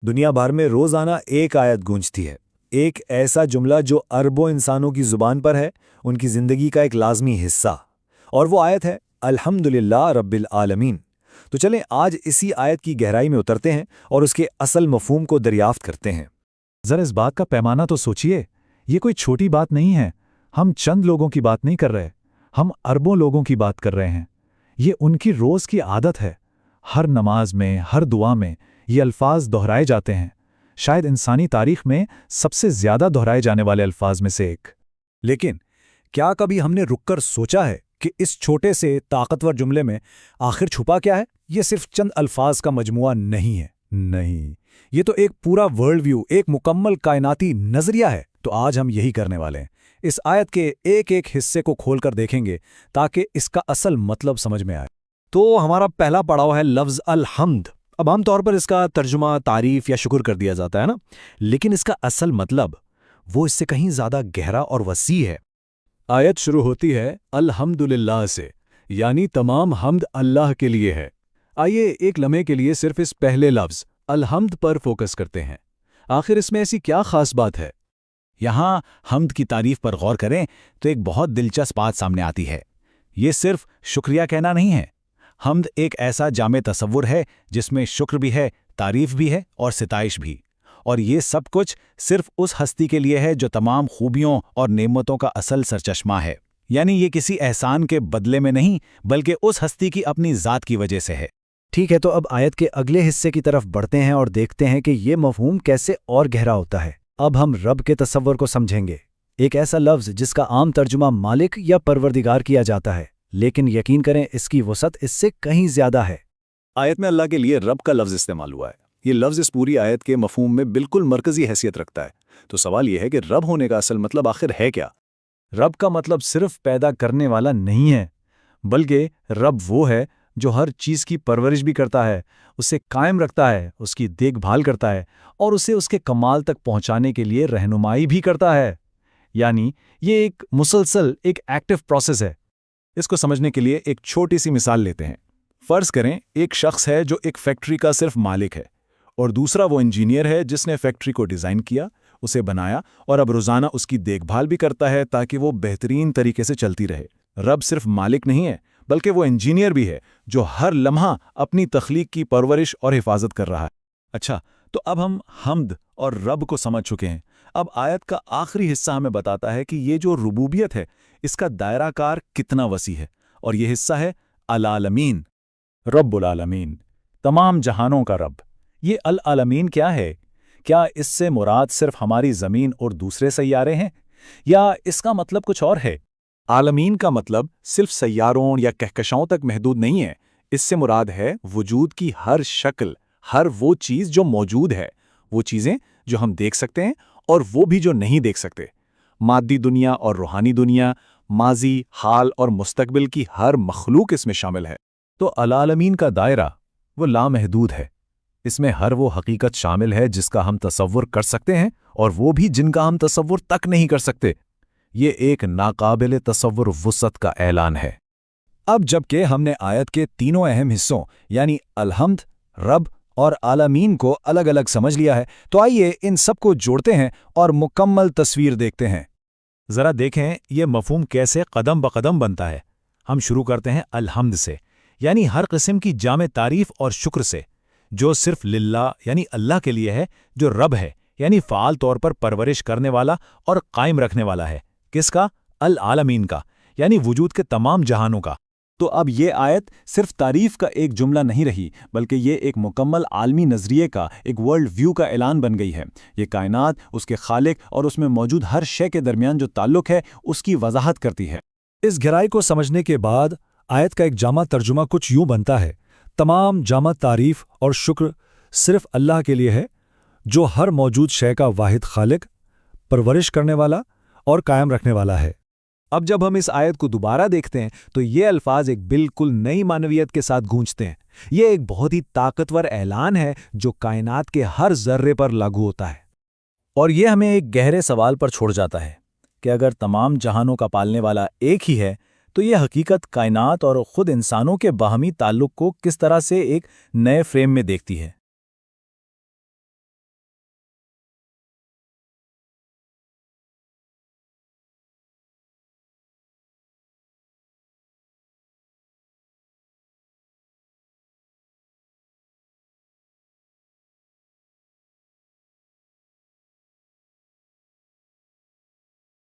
दुनिया भर में रोजाना एक आयत गूंजती है, एक ऐसा जुमला जो अरबों इंसानों की जुबान पर है, उनकी जिंदगी का एक लाजमी हिस्सा। और वो आयत है अल्हम्दुलिल्लाह रब्बिल आलमीन। तो चलें आज इसी आयत की गहराई में उतरते हैं और उसके असल मफहूम को दरियाफ्त करते हैं। जरा इस बात का पैमाना तो सोचिए, ये कोई छोटी बात नहीं है। हम चंद लोगों की बात नहीं कर रहे, हम अरबों लोगों की बात कर रहे हैं। ये उनकी रोज़ की आदत है। हर नमाज में, हर दुआ में ये अल्फाज दोहराए जाते हैं। शायद इंसानी तारीख में सबसे ज़्यादा दोहराए जाने वाले अल्फाज में से एक। लेकिन क्या कभी हमने रुककर सोचा है कि इस छोटे से ताकतवर जुमले में आखिर छुपा क्या है? ये सिर्फ चंद अल्फाज का मजमुआ नहीं है। नहीं, ये तो एक पूरा वर्ल्ड व्यू, एक मुकम्मल कायनाती नजरिया है। तो आज हम यही करने वाले हैं। इस आयत के एक एक हिस्से को खोलकर देखेंगे ताकि इसका असल मतलब समझ में आए। तो हमारा पहला पड़ाव है लफ्ज़ अल-हम्द। अब आमतौर पर इसका तर्जुमा तारीफ या शुक्र कर दिया जाता है ना, लेकिन इसका असल मतलब वो इससे कहीं ज़्यादा गहरा और वसी है। आयत शुरू होती है अल्हम्दुलिल्लाह से, यानी तमाम हम्द अल्लाह के लिए है। आइए एक लम्हे के लिए सिर्फ इस पहले लफ्ज़ अल-हम्द पर फोकस करते हैं। आखिर इसमें ऐसी क्या खास बात है? यहाँ हम्द की तारीफ पर गौर करें तो एक बहुत दिलचस्प बात सामने आती है। ये सिर्फ शुक्रिया कहना नहीं है। हम्द एक ऐसा जामे तसव्वुर है जिसमें शुक्र भी है, तारीफ भी है और सिताइश भी। और ये सब कुछ सिर्फ उस हस्ती के लिए है जो तमाम खूबियों और नेमतों का असल सरचश्मा है। यानी ये किसी एहसान के बदले में नहीं, बल्कि उस हस्ती की अपनी ज़ात की वजह से है। ठीक है, तो अब आयत के अगले हिस्से की तरफ बढ़ते हैं और देखते हैं कि ये मफहूम कैसे और गहरा होता है। अब हम रब के तसव्वुर को समझेंगे। एक ऐसा लफ्ज़ जिसका आम तर्जुमा मालिक या परवरदिगार किया जाता है, लेकिन यकीन करें इसकी वसअत इससे कहीं ज़्यादा है। आयत में अल्लाह के लिए रब का लफ्ज़ इस्तेमाल हुआ है। ये लफ्ज़ इस पूरी आयत के मफहूम में बिल्कुल मरकज़ी हैसियत रखता है। तो सवाल ये है कि रब होने का असल मतलब आखिर है क्या? रब का मतलब सिर्फ पैदा करने वाला नहीं है, बल्कि रब वो है जो हर चीज़ की परवरिश भी करता है, उसे कायम रखता है, उसकी देखभाल करता है और उसे उसके कमाल तक पहुंचाने के लिए रहनुमाई भी करता है। यानी ये एक मुसलसल, एक एक्टिव प्रोसेस है। इसको समझने के लिए एक छोटी सी मिसाल लेते हैं। फ़र्ज़ करें एक शख्स है जो एक फैक्ट्री का सिर्फ मालिक है और दूसरा वो इंजीनियर है जिसने फैक्ट्री को डिज़ाइन किया, उसे बनाया और अब रोज़ाना उसकी देखभाल भी करता है ताकि वो बेहतरीन तरीके से चलती रहे। रब सिर्फ मालिक नहीं है, बल्कि वो इंजीनियर भी है जो हर लम्हा अपनी तख्लीक की परवरिश और हिफाजत कर रहा है। अच्छा, तो अब हम हम्द और रब को समझ चुके हैं। अब आयत का आखिरी हिस्सा हमें बताता है कि ये जो रुबूबियत है, इसका दायरा कार कितना वसी है। और ये हिस्सा है अल-आलमीन, रब्बुल आलमीन, तमाम जहानों का रब। ये अल-आलमीन क्या है? क्या इससे मुराद सिर्फ हमारी ज़मीन और दूसरे सैयारे हैं, या इसका मतलब कुछ और है? आलमीन का मतलब सिर्फ सैयारों या कहकशाओं तक महदूद नहीं है। इससे मुराद है वजूद की हर शक्ल, हर वो चीज़ जो मौजूद है, वो चीज़ें जो हम देख सकते हैं और वो भी जो नहीं देख सकते। मादी दुनिया और रूहानी दुनिया, माजी, हाल और मुस्तकबिल की हर मखलूक इसमें शामिल है। तो अल-आलमीन का दायरा वो लामहदूद है। इसमें हर वो हकीकत शामिल है जिसका हम तसव्वुर कर सकते हैं और वो भी जिनका हम तसव्वुर तक नहीं कर सकते। ये एक नाकाबिल तसव्वुर वुसअत का ऐलान है। अब जबकि हमने आयत के तीनों अहम हिस्सों यानी अलहम्द, रब और आलमीन को अलग अलग समझ लिया है, तो आइए इन सब को जोड़ते हैं और मुकम्मल तस्वीर देखते हैं। ज़रा देखें ये मफहूम कैसे कदम ब कदम बनता है। हम शुरू करते हैं अलहम्द से, यानी हर किस्म की जामे तारीफ और शुक्र से, जो सिर्फ लिल्लाह यानी अल्लाह के लिए है, जो रब है यानी फ़ाल तौर पर परवरिश करने वाला और कायम रखने वाला है। किसका? अल-आलमीन का, यानी वजूद के तमाम जहानों का। तो अब ये आयत सिर्फ तारीफ का एक जुमला नहीं रही, बल्कि ये एक मुकम्मल आलमी नज़रिए का, एक वर्ल्ड व्यू का ऐलान बन गई है। ये कायनात, उसके खालिक और उसमें मौजूद हर शय के दरमियान जो ताल्लुक़ है, उसकी वजाहत करती है। इस गहराई को समझने के बाद आयत का एक जामा तर्जुमा कुछ यूं बनता है: तमाम जामा तारीफ और शुक्र सिर्फ अल्लाह के लिए है, जो हर मौजूद शय का वाहिद खालिक, परवरिश करने वाला और कायम रखने वाला है। अब जब हम इस आयत को दोबारा देखते हैं तो ये अल्फाज एक बिल्कुल नई मानवियत के साथ गूंजते हैं। ये एक बहुत ही ताकतवर ऐलान है जो कायनात के हर जर्रे पर लागू होता है। और ये हमें एक गहरे सवाल पर छोड़ जाता है कि अगर तमाम जहानों का पालने वाला एक ही है, तो ये हकीकत कायनात और ख़ुद इंसानों के बाहमी ताल्लुक़ को किस तरह से एक नए फ्रेम में देखती है।